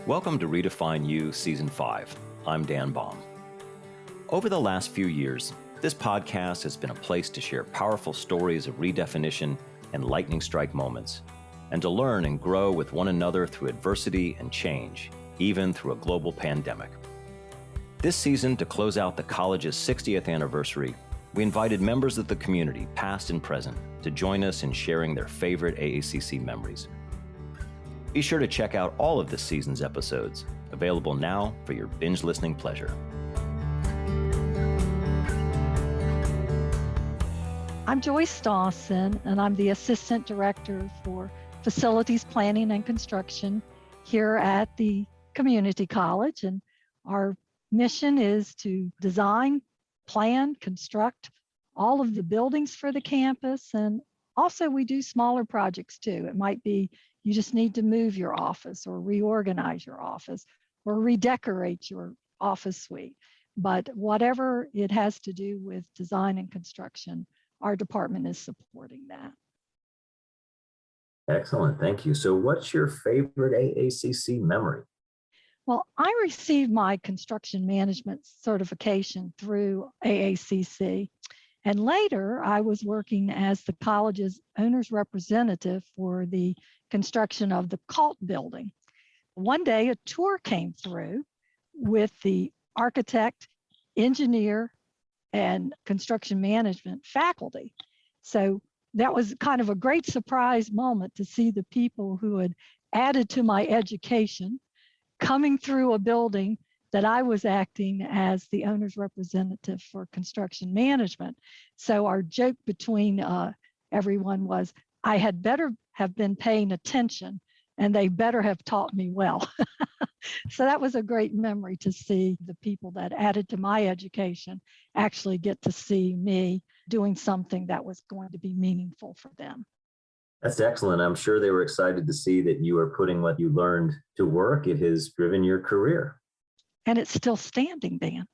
Welcome to Redefine You Season 5. I'm Dan Baum. Over the last few years, this podcast has been a place to share powerful stories of redefinition and lightning strike moments, and to learn and grow with one another through adversity and change, even through a global pandemic. This season, to close out the college's 60th anniversary, we invited members of the community, past and present, to join us in sharing their favorite AACC memories. Be sure to check out all of this season's episodes, available now for your binge listening pleasure. I'm Joyce Dawson, and I'm the Assistant Director for Facilities Planning and Construction here at the Community College. And our mission is to design, plan, construct all of the buildings for the campus. And also we do smaller projects too. It might be you just need to move your office or reorganize your office or redecorate your office suite. But whatever it has to do with design and construction, our department is supporting that. Excellent, thank you. So what's your favorite AACC memory? Well, I received my construction management certification through AACC. And later, I was working as the college's owner's representative for the construction of the Cult building. One day, a tour came through with the architect, engineer, and construction management faculty. So that was kind of a great surprise moment to see the people who had added to my education coming through a building that I was acting as the owner's representative for construction management. So our joke between everyone was, I had better have been paying attention and they better have taught me well. So that was a great memory to see the people that added to my education actually get to see me doing something that was going to be meaningful for them. That's excellent. I'm sure they were excited to see that you are putting what you learned to work. It has driven your career. And it's still standing, Dan.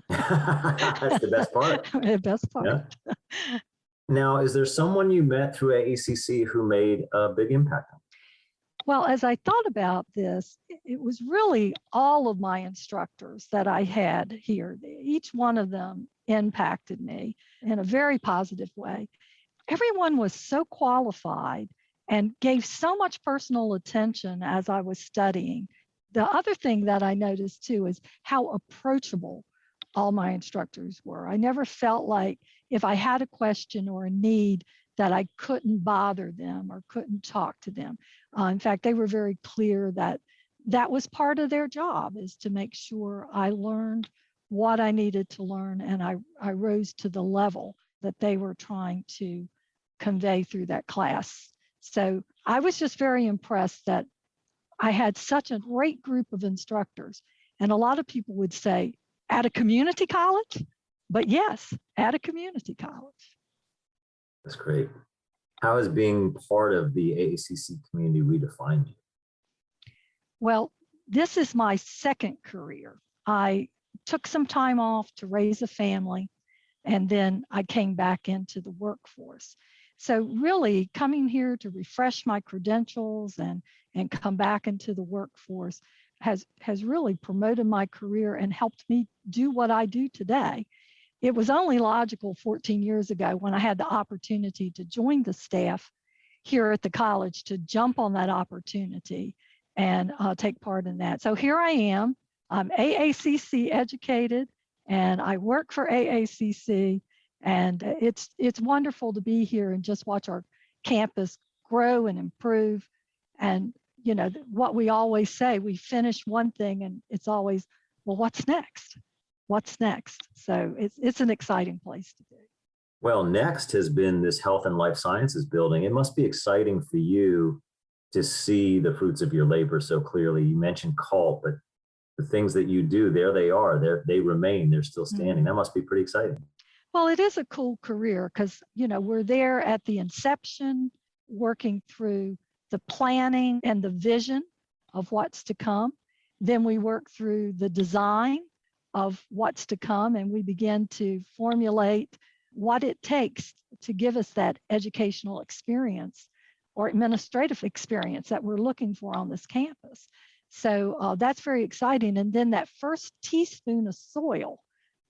That's the best part. The best part. Yeah. Now, is there someone you met through AACC who made a big impact on you? Well, as I thought about this, it was really all of my instructors that I had here. Each one of them impacted me in a very positive way. Everyone was so qualified and gave so much personal attention as I was studying. The other thing that I noticed too is how approachable all my instructors were. I never felt like if I had a question or a need that I couldn't bother them or couldn't talk to them. In fact, they were very clear that that was part of their job, is to make sure I learned what I needed to learn and I rose to the level that they were trying to convey through that class. So I was just very impressed that I had such a great group of instructors. And a lot of people would say, at a community college? But yes, at a community college. That's great. How has being part of the AACC community redefined you? Well, this is my second career. I took some time off to raise a family, and then I came back into the workforce. So really coming here to refresh my credentials and come back into the workforce has really promoted my career and helped me do what I do today. It was only logical 14 years ago when I had the opportunity to join the staff here at the college to jump on that opportunity and take part in that. So here I am. I'm AACC educated and I work for AACC, and it's wonderful to be here and just watch our campus grow and improve. And you know what we always say, we finish one thing and it's always, well, what's next? What's next? So it's an exciting place to be. Well, next has been this health and life sciences building. It must be exciting for you to see the fruits of your labor so clearly. You mentioned Cult, but the things that you do, there they are. They remain. They're still standing. Mm-hmm. That must be pretty exciting. Well, it is a cool career because, you know, we're there at the inception, working through the planning and the vision of what's to come. Then we work through the design of what's to come, and we begin to formulate what it takes to give us that educational experience or administrative experience that we're looking for on this campus. So that's very exciting. And then that first teaspoon of soil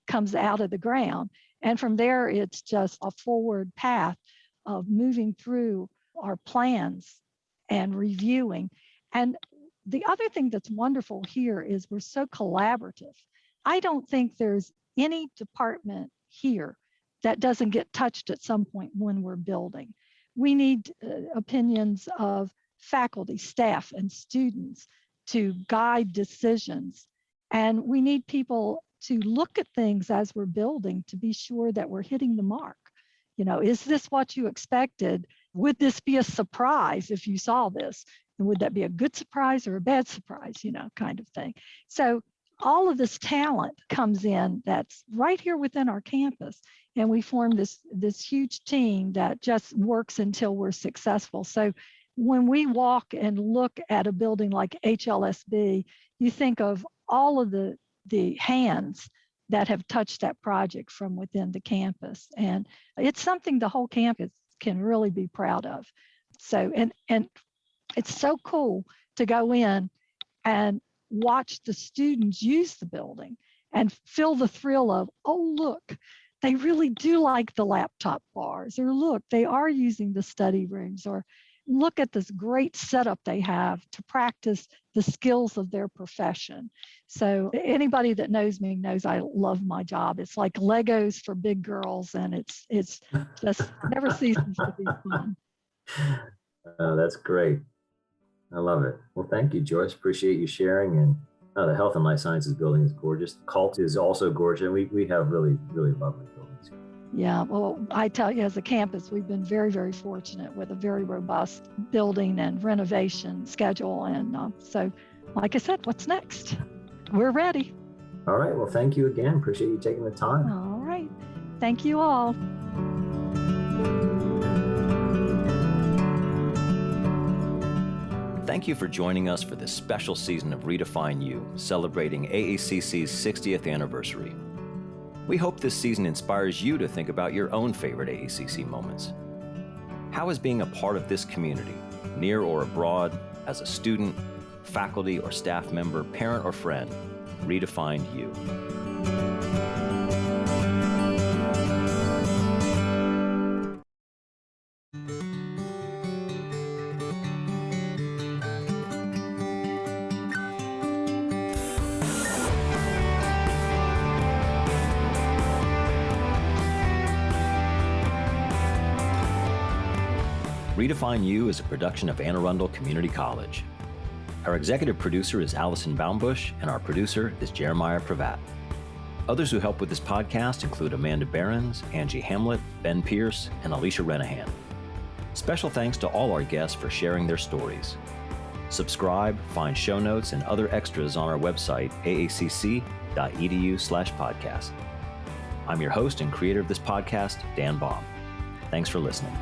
comes out of the ground. And from there, it's just a forward path of moving through our plans and reviewing. And the other thing that's wonderful here is we're so collaborative. I don't think there's any department here that doesn't get touched at some point when we're building. We need opinions of faculty, staff, and students to guide decisions. And we need people to look at things as we're building to be sure that we're hitting the mark. You know, is this what you expected? Would this be a surprise if you saw this? And would that be a good surprise or a bad surprise, you know, kind of thing. So all of this talent comes in that's right here within our campus. And we form this huge team that just works until we're successful. So when we walk and look at a building like HLSB, you think of all of the hands that have touched that project from within the campus. And it's something the whole campus can really be proud of. So, and it's so cool to go in and watch the students use the building and feel the thrill of, oh, look, they really do like the laptop bars, or look, they are using the study rooms, or look at this great setup they have to practice the skills of their profession. So anybody that knows me knows I love my job. It's like Legos for big girls, and it's just never ceases to be fun. That's great. I love it. Well, thank you, Joyce. Appreciate you sharing. And the Health and Life Sciences building is gorgeous. CULT is also gorgeous. And we have really, really lovely buildings. Yeah, well, I tell you, as a campus, we've been very, very fortunate with a very robust building and renovation schedule. And so, like I said, what's next? We're ready. All right. Well, thank you again. Appreciate you taking the time. All right. Thank you all. Thank you for joining us for this special season of Redefine You, celebrating AACC's 60th anniversary. We hope this season inspires you to think about your own favorite AACC moments. How is being a part of this community, near or abroad, as a student, faculty or staff member, parent or friend, redefined you? Redefine You is a production of Arundel Community College. Our executive producer is Allison Baumbush, and our producer is Jeremiah Pravat. Others who help with this podcast include Amanda Behrens, Angie Hamlet, Ben Pierce, and Alicia Renahan. Special thanks to all our guests for sharing their stories. Subscribe, find show notes, and other extras on our website, aacc.edu/podcast. I'm your host and creator of this podcast, Dan Baum. Thanks for listening.